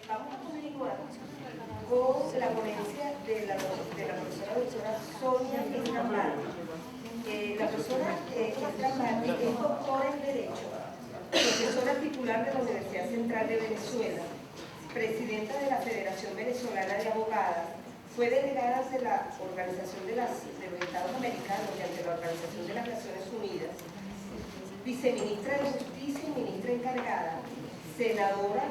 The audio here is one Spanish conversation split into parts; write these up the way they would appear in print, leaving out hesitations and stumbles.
Vamos a continuar con la ponencia de la profesora Sonia Estrambati. La profesora Estrambati es doctora en Derecho, profesora titular de la Universidad Central de Venezuela, presidenta de la Federación Venezolana de Abogadas, fue delegada ante la Organización de los Estados Americanos y ante la Organización de las Naciones Unidas, viceministra de Justicia y ministra encargada, senadora,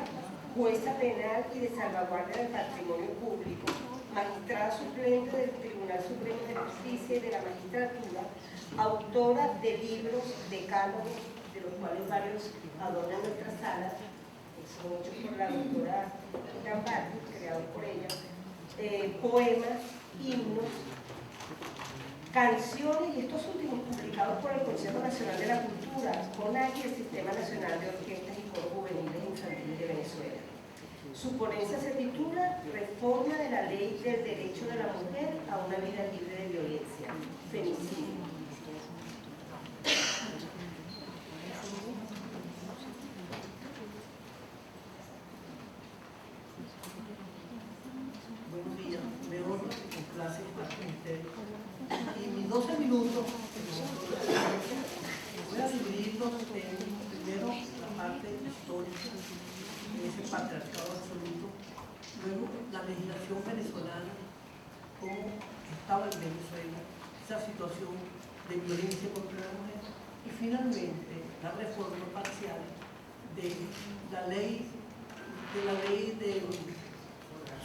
jueza penal y de salvaguardia del patrimonio público, magistrada suplente del Tribunal Supremo de Justicia y de la Magistratura, autora de libros de cánones, de los cuales varios adornan nuestra sala, son hechos por la doctora Estrambati, creados por ella, poemas, himnos, canciones, y estos últimos publicados por el Consejo Nacional de la Cultura, CONAC, y el Sistema Nacional de Orquestas y Coros Juveniles e Infantiles de Venezuela. Su ponencia se titula Reforma de la Ley del Derecho de la Mujer a una vida libre de violencia, femicidio. Buenos días, me honra y me place estar con ustedes. Y mis 12 minutos voy a dividirlos en primero la parte histórica, ese patriarcado absoluto, luego la legislación venezolana, cómo estaba en Venezuela, esa situación de violencia contra la mujer, y finalmente la reforma parcial de la ley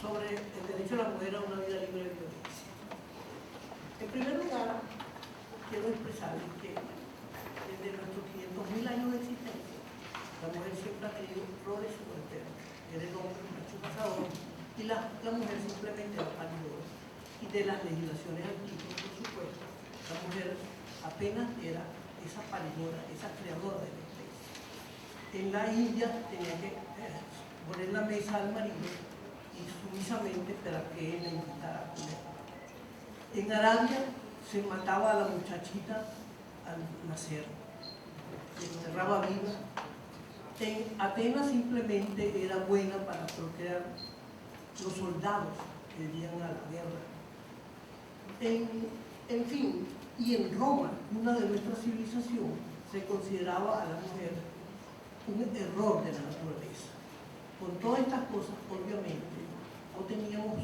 sobre el derecho de la mujer a una vida libre de violencia. En primer lugar, quiero expresarles que desde nuestros 500.000 años de existencia, la mujer siempre ha tenido roles subalternos. Era el hombre un macho cazador y la mujer simplemente era paridora. Y de las legislaciones antiguas, por supuesto, la mujer apenas era esa paridora, esa creadora de la especie. En la India tenía que poner la mesa al marido y sumisamente esperar que él le invitara a comer. En Arabia se mataba a la muchachita al nacer, se enterraba viva. En Atenas simplemente era buena para procrear los soldados que irían a la guerra. En fin, y en Roma, una de nuestras civilizaciones, se consideraba a la mujer un error de la naturaleza. Con todas estas cosas, obviamente, no teníamos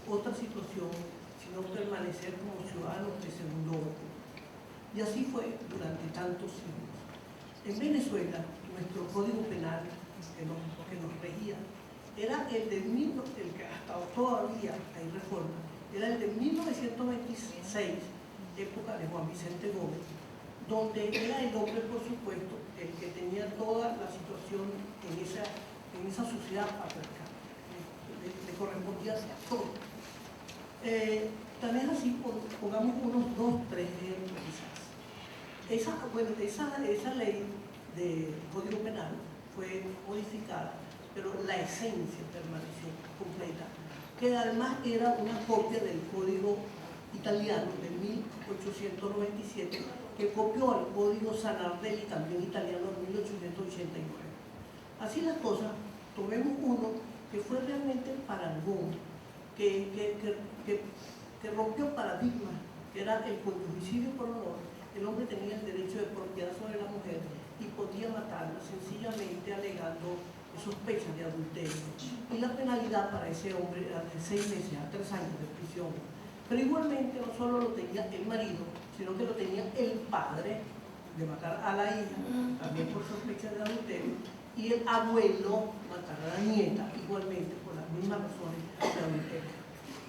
otra situación sino permanecer como ciudadanos de segundo orden. Y así fue durante tantos siglos. En Venezuela, nuestro código penal que nos regía era el que hasta todavía hay reforma, era el de 1926, época de Juan Vicente Gómez, donde era el hombre, por supuesto, el que tenía toda la situación en esa sociedad patriarcal. Le correspondía todo. También así, pongamos unos 2, 3 ejemplos quizás. Esa ley de Código Penal fue modificada, pero la esencia permaneció completa, que además era una copia del Código Italiano de 1897, que copió el Código Sanardelli, también italiano, de 1889. Así las cosas, tomemos uno que fue realmente el parangón, que rompió paradigmas, que era el conyugicidio por honor. El hombre tenía el derecho de propiedad sobre la mujer y podía matarla sencillamente alegando sospechas de adulterio. Y la penalidad para ese hombre era de 6 meses a 3 años de prisión. Pero igualmente no solo lo tenía el marido, sino que lo tenía el padre de matar a la hija, también por sospechas de adulterio, y el abuelo matar a la nieta, igualmente por las mismas razones de adulterio.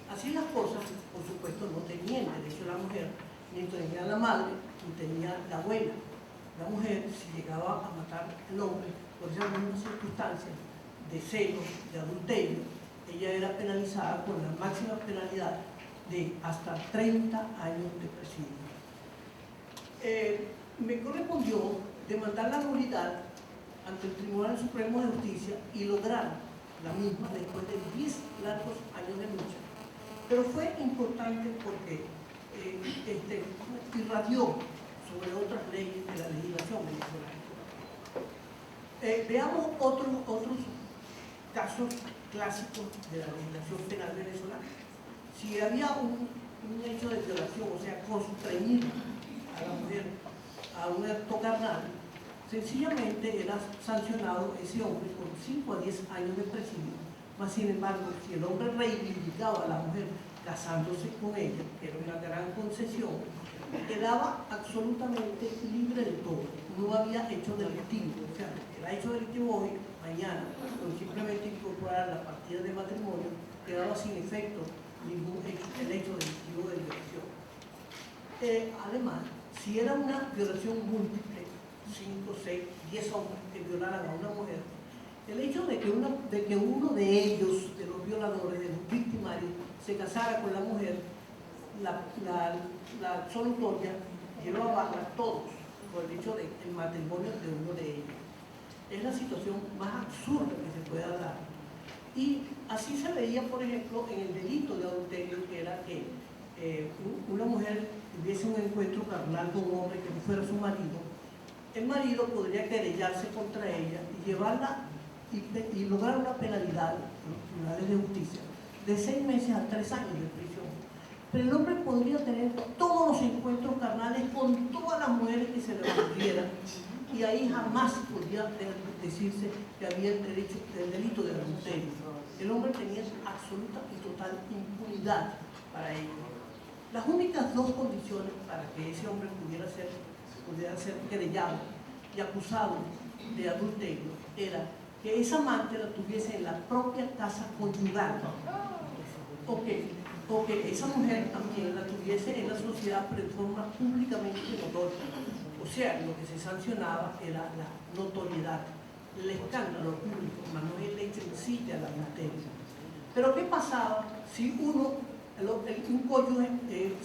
Así las cosas, por supuesto, no tenía el derecho de la mujer, ni tenía la madre, ni tenía la abuela. La mujer, si llegaba a matar al hombre por esas mismas circunstancias de celos, de adulterio, ella era penalizada con la máxima penalidad de hasta 30 años de presidio. Me correspondió demandar la nulidad ante el Tribunal Supremo de Justicia y lograr la misma después de 10 largos años de lucha. Pero fue importante porque irradió sobre otras leyes de la legislación venezolana. Veamos otros casos clásicos de la legislación penal venezolana. Si había un hecho de violación, o sea, constreñir a la mujer a un acto carnal, sencillamente era sancionado ese hombre con 5 a 10 años de presidio. Mas, sin embargo, si el hombre reivindicaba a la mujer casándose con ella, que era una gran concesión, quedaba absolutamente libre de todo. No había hecho delictivo. O sea, era hecho delictivo hoy, mañana, con simplemente incorporar la partida de matrimonio, quedaba sin efecto ningún hecho, el hecho delictivo de violación. Además, si era una violación múltiple, 5, 6, 10 hombres que violaran a una mujer, el hecho de que uno de ellos, de los violadores, de los victimarios, se casara con la mujer, la solutoria llegó a bajar a todos por el hecho del matrimonio de uno de ellos. Es la situación más absurda que se pueda dar. Y así se veía, por ejemplo, en el delito de adulterio, que era que una mujer tuviese un encuentro carnal con un hombre que no fuera su marido. El marido podría querellarse contra ella y llevarla y lograr una penalidad en los tribunales de justicia de 6 meses a 3 años de prisión. Pero el hombre podría tener todos los encuentros carnales con todas las mujeres que se le ocurrieran, y ahí jamás podría decirse que había el delito de adulterio. El hombre tenía absoluta y total impunidad para ello. Las únicas 2 condiciones para que ese hombre pudiera ser querellado y acusado de adulterio era que esa amante la tuviese en la propia casa conyugal, o que esa mujer también la tuviese en la sociedad, pero de forma públicamente notoria. O sea, lo que se sancionaba era la notoriedad, el escándalo público, más no el hecho en sí de la adulterio. Pero ¿qué pasaba si un cónyuge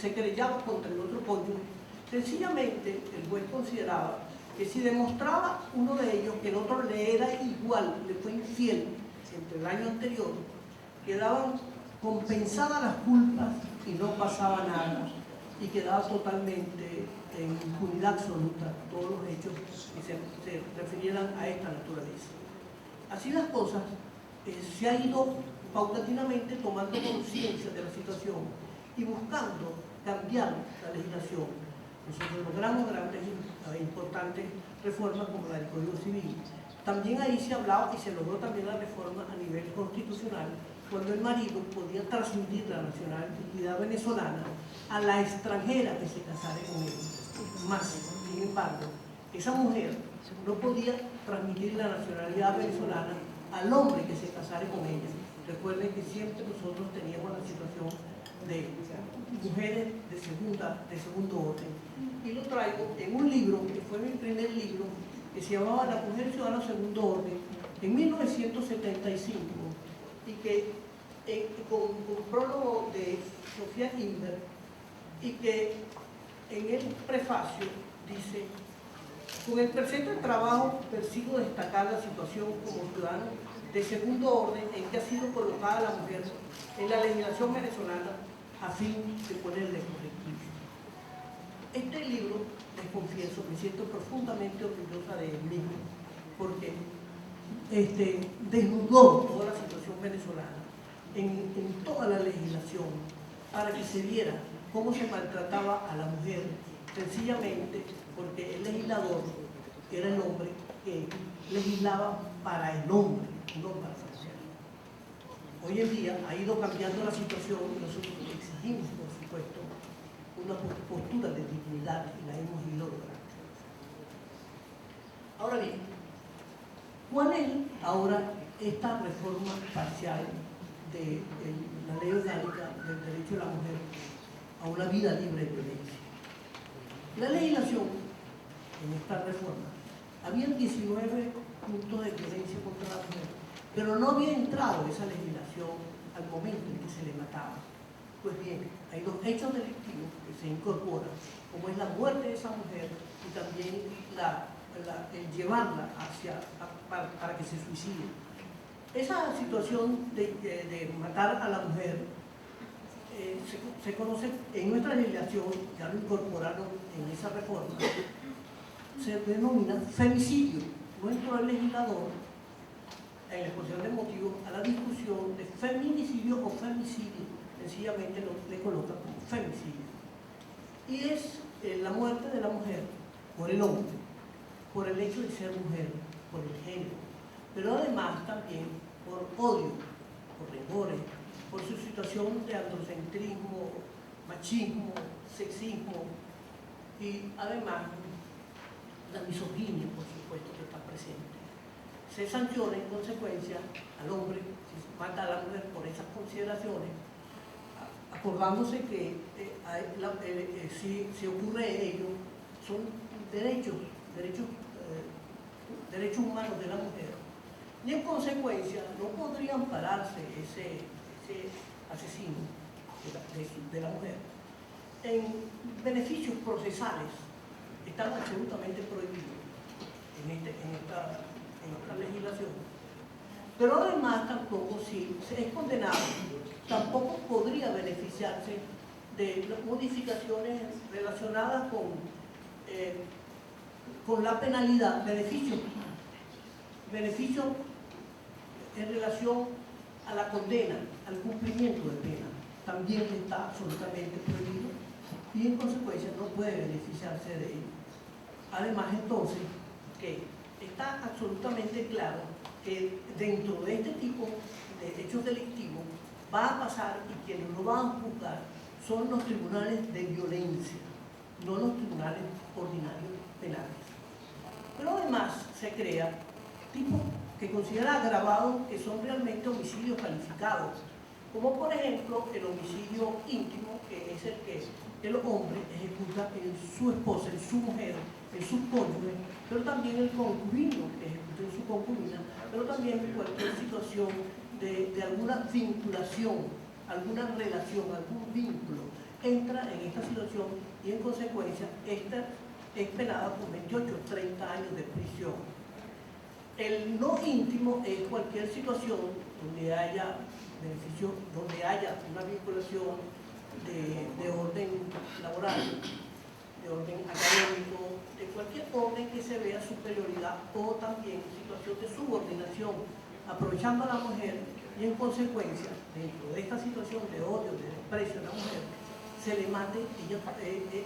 se querellaba contra el otro cónyuge? Sencillamente el juez consideraba que si demostraba uno de ellos que el otro le era igual, le fue infiel entre el año anterior, quedaban compensadas las culpas y no pasaba nada, y quedaba totalmente en impunidad absoluta todos los hechos que se refirieran a esta naturaleza. Así las cosas, se ha ido paulatinamente tomando conciencia de la situación y buscando cambiar la legislación. Nosotros logramos grandes e importantes reformas como la del Código Civil. También ahí se hablaba y se logró también la reforma a nivel constitucional, cuando el marido podía transmitir la nacionalidad venezolana a la extranjera que se casara con él. Más, sin embargo, esa mujer no podía transmitir la nacionalidad venezolana al hombre que se casara con ella. Recuerden que siempre nosotros teníamos la situación de mujeres de segundo orden. Y lo traigo en un libro, que fue mi primer libro, que se llamaba La Mujer Ciudadana Segundo Orden, en 1975, y que con prólogo de Sofía Inver, y que en el prefacio dice: con el presente trabajo persigo destacar la situación como ciudadano de segundo orden en que ha sido colocada la mujer en la legislación venezolana a fin de ponerle correctivo. Este libro, les confieso, me siento profundamente orgullosa de él mismo, porque desnudó toda la situación venezolana en toda la legislación, para que se viera cómo se maltrataba a la mujer, sencillamente porque el legislador era el hombre que legislaba para el hombre, no para la mujer. Hoy en día ha ido cambiando la situación y nosotros exigimos, por supuesto, una postura de dignidad, y la hemos ido logrando. Ahora bien, ¿cuál es ahora esta reforma parcial de la ley orgánica del derecho de la mujer a una vida libre de violencia? La legislación en esta reforma había 19 puntos de violencia contra la mujer, pero no había entrado esa legislación al momento en que se le mataba. Pues bien, hay 2 hechos delictivos que se incorporan, como es la muerte de esa mujer y también el llevarla para que se suicide. Esa situación de matar a la mujer se conoce en nuestra legislación, ya lo incorporaron en esa reforma, se denomina femicidio. No entró el legislador en la exposición de motivos a la discusión de feminicidio o femicidio, sencillamente le coloca como femicidio. Y es la muerte de la mujer por el hombre, por el hecho de ser mujer, por el género, pero además también por odio, por rencores, por su situación de androcentrismo, machismo, sexismo y además la misoginia, por supuesto, que está presente. Se sanciona en consecuencia al hombre si mata a la mujer por esas consideraciones, acordándose que si ocurre ello, son derechos humanos de la mujer. Y en consecuencia no podría ampararse ese asesino de la mujer en beneficios procesales. Están absolutamente prohibidos en esta legislación. Pero además tampoco, si es condenado, tampoco podría beneficiarse de las modificaciones relacionadas con la penalidad, beneficio en relación a la condena, al cumplimiento de pena, también está absolutamente prohibido y en consecuencia no puede beneficiarse de ello. Además, entonces, que está absolutamente claro que dentro de este tipo de hechos delictivos va a pasar y quienes lo van a juzgar son los tribunales de violencia, no los tribunales ordinarios penales. Pero además se crea tipos que considera agravados que son realmente homicidios calificados, como por ejemplo el homicidio íntimo, que es el que el hombre ejecuta en su esposa, en su mujer, en sus cónyuges, pero también el concubino que ejecuta en su concubina, pero también cualquier situación de alguna vinculación, alguna relación, algún vínculo, entra en esta situación y en consecuencia esta es penada con 28 o 30 años de prisión. El no íntimo es cualquier situación donde haya beneficio, donde haya una vinculación de orden laboral, de orden académico, de cualquier orden que se vea superioridad o también situación de subordinación, aprovechando a la mujer y en consecuencia, dentro de esta situación de odio, de desprecio a la mujer, se le mate,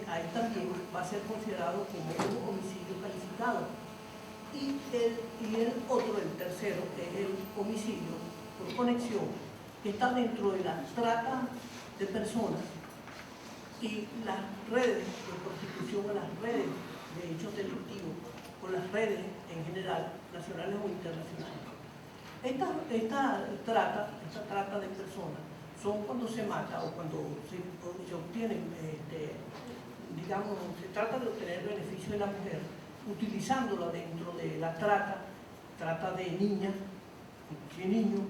ahí también va a ser considerado como un homicidio calificado. Y el otro, el tercero, es el homicidio por conexión, que está dentro de la trata de personas y las redes de prostitución o las redes de hechos delictivos o las redes en general, nacionales o internacionales. Esta trata de personas son cuando se mata o cuando se obtienen, digamos, se trata de obtener beneficio de la mujer utilizándola dentro de la trata de niñas, niños,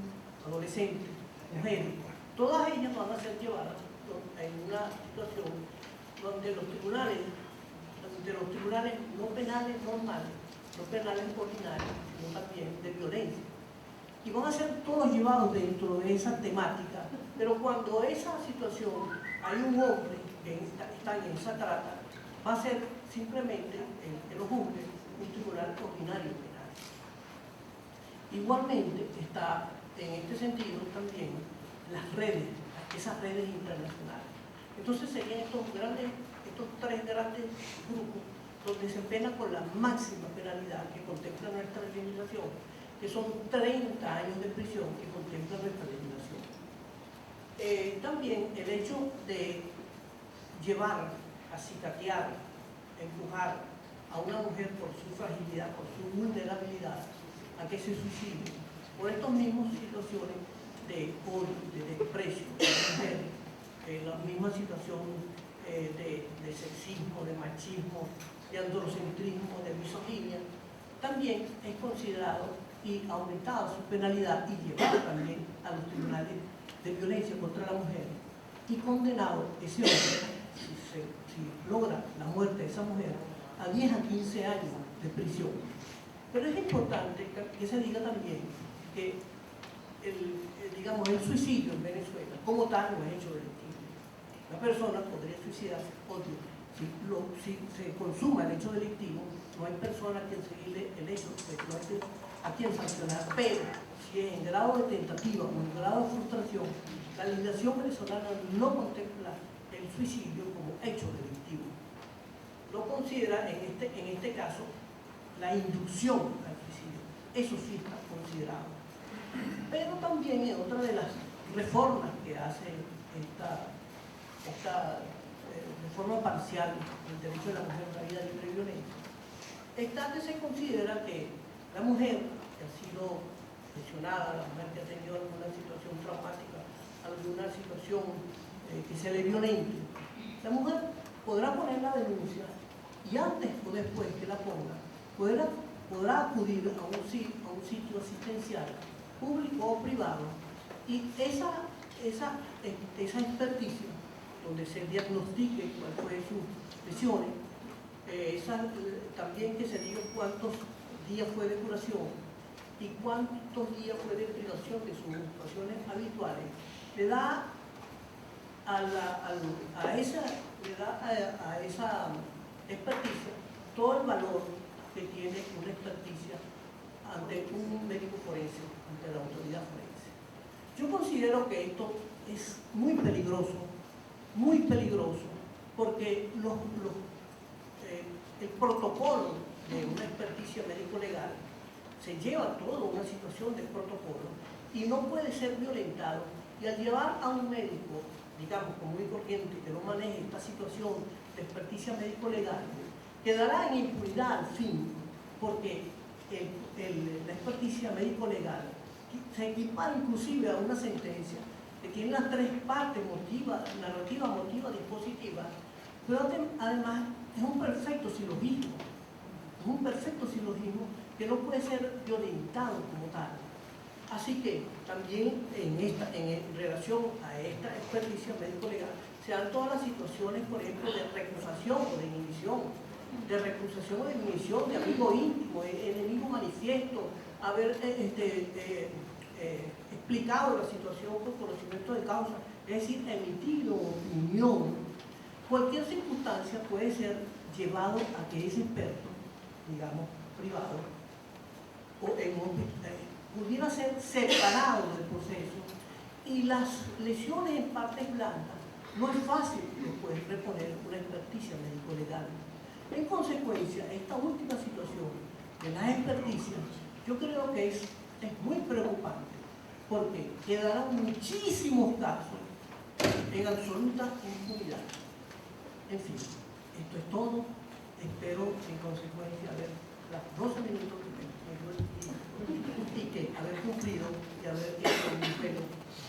adolescentes, mujeres. Todas ellas van a ser llevadas en una situación donde los tribunales no penales normales, no penales ordinarios, sino también de violencia. Y van a ser todos llevados dentro de esa temática, pero cuando esa situación hay un hombre que está en esa trata, va a ser simplemente, en los juzgue, un tribunal ordinario penal. Igualmente está en este sentido también las redes, esas redes internacionales. Entonces serían estos tres grandes grupos donde se pena con la máxima penalidad que contempla nuestra legislación, que son 30 años de prisión que contempla nuestra legislación. También el hecho de llevar, acicatear, empujar a una mujer por su fragilidad, por su vulnerabilidad, a que se suicide, por estas mismas situaciones de odio, de desprecio de la mujer, la misma situación de sexismo, de machismo, de androcentrismo, de misoginia, también es considerado y aumentado su penalidad y llevado también a los tribunales de violencia contra la mujer y condenado ese hombre, si logra la muerte de esa mujer, a 10 a 15 años de prisión. Pero es importante que se diga también que el suicidio en Venezuela, como tal, no es hecho delictivo. Una persona podría suicidarse, si se consuma el hecho delictivo, no hay persona a quien seguirle el hecho, no hay a quien sancionar, pero si si es en grado de tentativa o en grado de frustración, la legislación venezolana no contempla el suicidio como hecho delictivo. No considera en este caso la inducción al suicidio. Eso sí está considerado. Pero también en otra de las reformas que hace esta reforma parcial del derecho de la mujer a la vida libre y violenta, está que se considera que la mujer que ha sido lesionada, la mujer que ha tenido alguna situación traumática, alguna situación que se le violente, la mujer podrá poner la denuncia y antes o después que la ponga, podrá acudir a un sitio asistencial, público o privado, y esa experticia, donde se diagnostique cuál fue sus lesiones, también que se diga cuántos días fue de curación y cuántos días fue de privación de sus ocupaciones habituales, le da a esa experticia todo el valor que tiene una experticia ante un médico forense, ante la autoridad forense. Yo considero que esto es muy peligroso, porque el protocolo de una experticia médico-legal se lleva toda una situación de protocolo y no puede ser violentado. Y al llevar a un médico, digamos, común y corriente, que no maneje esta situación de experticia médico-legal, quedará en impunidad al fin, porque la experticia médico-legal se equipara inclusive a una sentencia que tiene las tres partes: narrativa, motiva, dispositiva, pero además es un perfecto silogismo, que no puede ser violentado como tal. Así que también en relación a esta experticia médico-legal se dan todas las situaciones, por ejemplo, de recusación o de inhibición, de amigo íntimo, enemigo manifiesto, haber explicado la situación por conocimiento de causa, es decir, emitido opinión. Cualquier circunstancia puede ser llevado a que ese experto, digamos, privado, o pudiera ser separado del proceso, y las lesiones en partes blandas no es fácil después reponer una experticia médico-legal. En consecuencia, esta última situación de las experticias, yo creo que es muy preocupante, porque quedarán muchísimos casos en absoluta impunidad. En fin, esto es todo. Espero, en consecuencia, haber las 12 minutos que me dio el tiempo, y que haber cumplido y haber hecho un pelo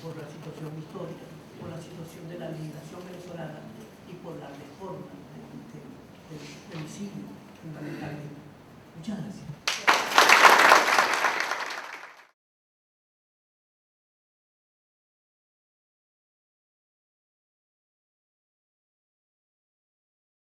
por la situación histórica, por la situación de la legislación venezolana y por la reforma del femicidio, fundamentalmente. Muchas gracias.